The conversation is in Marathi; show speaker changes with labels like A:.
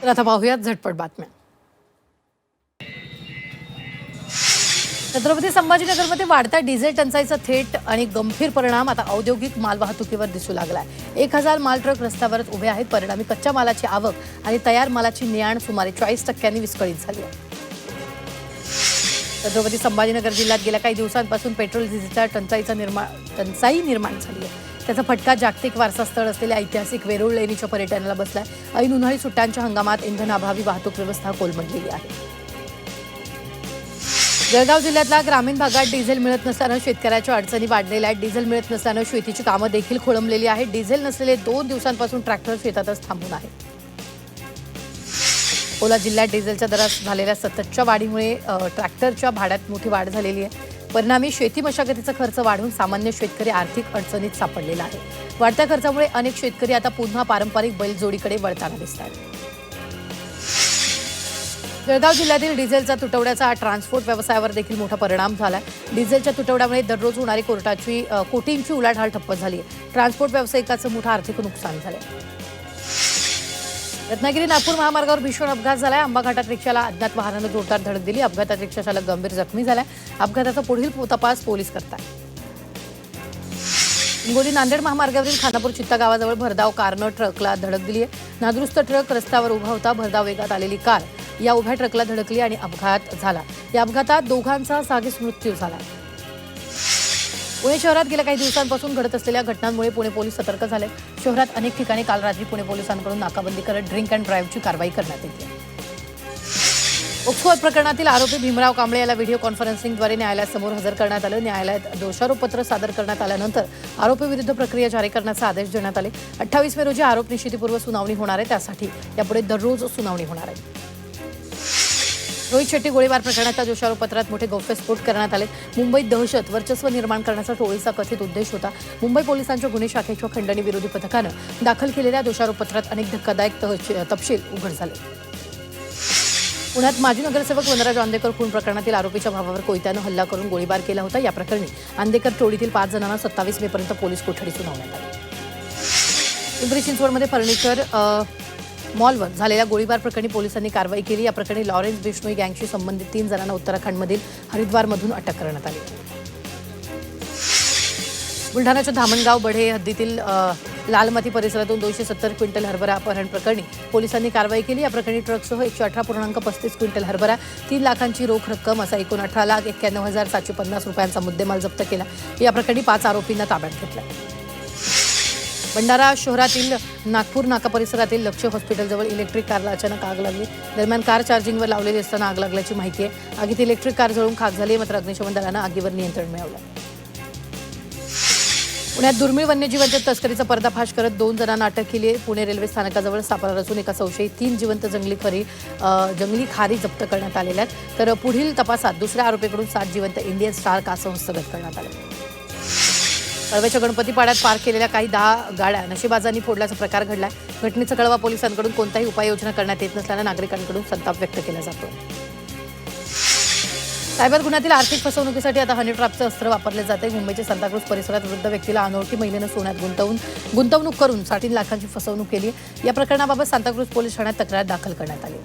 A: तर आता पाहूयात झटपट बातम्या। छत्रपती संभाजीनगरमध्ये वाढत्या डिझेल टंचाईचा थेट आणि गंभीर परिणाम आता औद्योगिक मालवाहतुकीवर दिसू लागलाय। 1000 माल ट्रक रस्त्यावरच उभे आहेत। परिणामी कच्च्या मालाची आवक आणि तयार मालाची ने-आण सुमारे 40% विस्कळीत झाली आहे। छत्रपती संभाजीनगर जिल्ह्यात गेल्या काही दिवसांपासून पेट्रोल डिझेलच्या टंचाई निर्माण झाली आहे। त्याचा फटका जागतिक वारसा स्थळ असलेल्या ऐतिहासिक वेरूळ लेणीच्या पर्यटनाला बसलाय। ऐन उन्हाळी सुट्ट्यांच्या हंगामात इंधनाभावी वाहतूक व्यवस्था कोलमडलेली आहे। जळगाव जिल्ह्यातल्या ग्रामीण भागात डिझेल मिळत नसल्याने शेतकऱ्याच्या अडचणी वाढलेल्या आहेत। डिझेल मिळत नसल्याने शेतीची कामं देखील खोळंबलेली आहेत। डिझेल नसलेले 2 दिवसांपासून ट्रॅक्टर शेतातच थांबून आहेत। अकोला जिल्ह्यात डिझेलच्या दरात झालेल्या सततच्या वाढीमुळे ट्रॅक्टरच्या भाड्यात मोठी वाढ झालेली आहे। परिणामी शेती मशागतीचा खर्च वाढून सामान्य शेतकरी आर्थिक अडचणीत सापडलेला आहे। वाढत्या खर्चामुळे अनेक शेतकरी आता पुन्हा पारंपरिक बैलजोडीकडे वळताना दिसतात। जळगाव जिल्ह्यातील डिझेलचा तुटवड्याचा ट्रान्सपोर्ट व्यवसायावर देखील मोठा परिणाम झाला आहे। डिझेलच्या तुटवड्यामुळे दररोज होणारी कोटींची उलाढाल ठप्प झाली आहे। ट्रान्सपोर्ट व्यावसायिकाचं मोठं आर्थिक नुकसान झालं आहे। रत्नागिरी नागपूर महामार्गावर भीषण अपघात झालाय। आंबा घाटात रिक्षाला अज्ञात वाहनानं जोरदार धडक दिली। अपघातात रिक्षा चालक गंभीर जखमी झालाय। अपघाताचा पुढील तपास पोलीस करतात। हिंगोली नांदेड महामार्गावरील खानापूर चित्ता गावाजवळ भरधाव कारनं ट्रकला धडक दिली आहे। नादुरुस्त ट्रक रस्त्यावर उभा होता। भरधाव वेगात आलेली कार या उभ्या ट्रकला धडकली आणि अपघात झाला। या अपघातात दोघांचा जागीच मृत्यू झाला। पुणे शहरात गेल्या काही दिवसांपासून घडत असलेल्या घटनांमुळे पुणे पोलीस सतर्क झाले। शहरात अनेक ठिकाणी काल रात्री पुणे पोलिसांकडून नाकाबंदी करत ड्रिंक अँड ड्राईव्हची कारवाई करण्यात येते। पोक्सो प्रकरणातील आरोपी भीमराव कांबळे याला व्हिडिओ कॉन्फरन्सिंगद्वारे न्यायालयासमोर हजर करण्यात आलं। न्यायालयात दोषारोपपत्र सादर करण्यात आल्यानंतर आरोपीविरुद्ध प्रक्रिया जारी करण्याचे आदेश देण्यात आले। 28 मे रोजी आरोप निश्चितीपूर्व सुनावणी होणार आहे। त्यासाठी यापुढे दररोज सुनावणी होणार आहे। रोहित शेट्टी गोळीबार प्रकरणाच्या दोषारोपपत्रात मोठे गौप्यस्फोट करण्यात आले। मुंबईत दहशत वर्चस्व निर्माण करण्याचा टोळीचा कथित उद्देश होता। मुंबई पोलिसांच्या गुन्हे शाखेच्या खंडणी विरोधी पथकानं दाखल केलेल्या दोषारोपपत्रात अनेक धक्कादायक तपशील उघड झाले। पुण्यात माजी नगरसेवक वनराज आंदेकर खून प्रकरणातील आरोपीच्या भावावर कोयत्यानं हल्ला करून गोळीबार केला होता। या प्रकरणी आंदेकर टोळीतील 5 जणांना 27 मे पर्यंत पोलीस कोठडी सुनावण्यात आली। पिंपरी चिंचवडमध्ये फर्निचर मॉलवर झालेल्या गोळीबार प्रकरणी पोलिसांनी कारवाई केली। या प्रकरणी लॉरेन्स बिश्नोई गँगशी संबंधित 3 जणांना उत्तराखंडमधील हरिद्वारमधून अटक करण्यात आली। बुलढाण्याच्या धामणगाव बढे हद्दीतील लालमाती परिसरातून 270 क्विंटल हरभरा अपहरण प्रकरणी पोलिसांनी कारवाई केली। या प्रकरणी ट्रकसह 118.35 क्विंटल हरभरा, 3 लाखांची रोख रक्कम असा एकूण 18,91,750 रुपयांचा मुद्देमाल जप्त केला। या प्रकरणी 5 आरोपींना ताब्यात घेतलं। भंडारा शहरातील नागपूर नाका परिसरातील लक्ष्य हॉस्पिटलजवळ इलेक्ट्रिक कारला अचानक आग लागली। दरम्यान कार चार्जिंगवर लावलेली असताना आग लागल्याची माहिती आहे। आगीत इलेक्ट्रिक कार जळून खाक झाली, मात्र अग्निशमन दलानं आगीवर नियंत्रण मिळवलं। पुण्यात दुर्मिळ वन्यजीवांच्या तस्करीचा पर्दाफाश करत 2 जणांना अटक केली आहे। पुणे रेल्वे स्थानकाजवळ सापळा रचून एका संशयित 3 जिवंत जंगली खारी जप्त करण्यात आलेल्या आहेत। तर पुढील तपासात दुसऱ्या आरोपीकडून 7 जिवंत इंडियन स्टार कासव हस्तगत करण्यात आले। कळव्याच्या गणपतीपाड्यात पार्क केलेल्या काही 10 गाड्या नशीबाजांनी फोडल्याचा प्रकार घडलाय। घटनेचा कळवा पोलिसांकडून कोणताही उपाययोजना करण्यात येत नसल्यानं नागरिकांकडून संताप व्यक्त केला जातो। सायबर गुन्ह्यातील आर्थिक फसवणुकीसाठी आता हनी ट्रॅपचं अस्त्र वापरले जाते। मुंबईच्या सांताक्रूज परिसरात वृद्ध व्यक्तीला अनोळखी महिलेनं सोन्यात गुंतवणूक करून 3.5 लाखांची फसवणूक केली। या प्रकरणाबाबत सांताक्रूज पोलीस ठाण्यात तक्रार दाखल करण्यात आली।